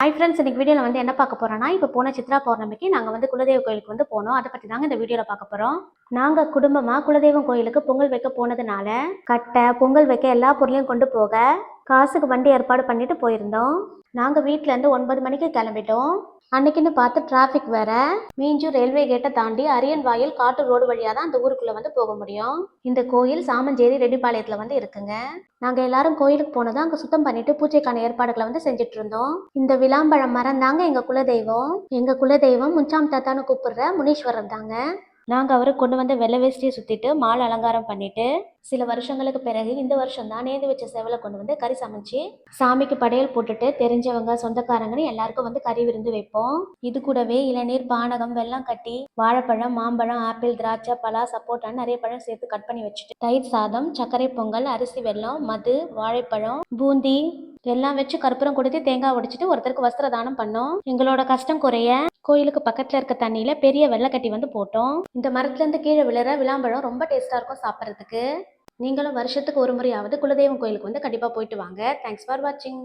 Hi friends, இன்னைக்கு வீடியோவில் வந்து என்ன பார்க்க போகிறோன்னா, இப்போ போன சித்ரா பௌர்ணமிக்கு நாங்கள் வந்து குலதெய்வ கோயிலுக்கு வந்து போனோம். அதை பற்றி தாங்க இந்த வீடியோவில் பார்க்க போகிறோம். நாங்கள் குடும்பமாக குலதெய்வம் கோயிலுக்கு பொங்கல் வைக்க போனதுனால கட்டை பொங்கல் வைக்க எல்லா பொருளையும் கொண்டு போக காசுக்கு வண்டி ஏற்பாடு பண்ணிட்டு போயிருந்தோம். நாங்கள் வீட்டிலேருந்து 9 மணிக்கு கிளம்பிட்டோம். அன்னைக்குன்னு பார்த்து டிராஃபிக் வேற. மீஞ்சூர் ரயில்வே கேட்டை தாண்டி அரியன் வாயில் காட்டு ரோடு வழியாக தான் அந்த ஊருக்குள்ளே வந்து போக முடியும். இந்த கோயில் சாமஞ்சேரி ரெட்டிப்பாளையத்தில் வந்து இருக்குங்க. நாங்கள் எல்லாரும் கோயிலுக்கு போனதும் அங்கே சுத்தம் பண்ணிட்டு பூஜைக்கான ஏற்பாடுகளை வந்து செஞ்சுட்டு இருந்தோம். இந்த விளாம்பழம் மரம் தாங்க எங்கள் குலதெய்வம். எங்கள் குலதெய்வம் முச்சாம் தாத்தான்னு கூப்பிடுற முனீஸ்வரர் தாங்க. நாங்கள் அவரை கொண்டு வந்து வெள்ளை வேஷ்டியை சுற்றிட்டு மாலை அலங்காரம் பண்ணிட்டு சில வருஷங்களுக்கு பிறகு இந்த வருஷம் தான் நேர்ந்து வச்ச செவலை கொண்டு வந்து கறி சமைச்சு சாமிக்கு படையல் போட்டுட்டு தெரிஞ்சவங்க சொந்தக்காரங்கன்னு எல்லாருக்கும் வந்து கறி விருந்து வைப்போம். இது கூடவே இளநீர், பானகம், வெல்லம் கட்டி, வாழைப்பழம், மாம்பழம், ஆப்பிள், திராட்சை, பலா, சப்போட்டான்னு நிறைய பழம் சேர்த்து கட் பண்ணி வச்சுட்டு தயிர் சாதம், சர்க்கரை பொங்கல், அரிசி வெல்லம், மது, வாழைப்பழம், பூந்தி எல்லாம் வச்சு கற்பூரம் கொடுத்து தேங்காய் உடைச்சிட்டு ஒருத்தருக்கு வஸ்திர தானம் பண்ணோம். எங்களோட கஷ்டம் குறைய கோயிலுக்கு பக்கத்துல இருக்க தண்ணியில பெரிய வெள்ளைக்கட்டி வந்து போட்டோம். இந்த மரத்துல இருந்து கீழே விழுற விளாம்பழம் ரொம்ப டேஸ்டா இருக்கும் சாப்பிட்றதுக்கு. நீங்களும் வருஷத்துக்கு ஒரு முறையாவது குலதெய்வம் கோயிலுக்கு வந்து கண்டிப்பா போயிட்டு வாங்க. தேங்க்ஸ் ஃபார் வாட்சிங்.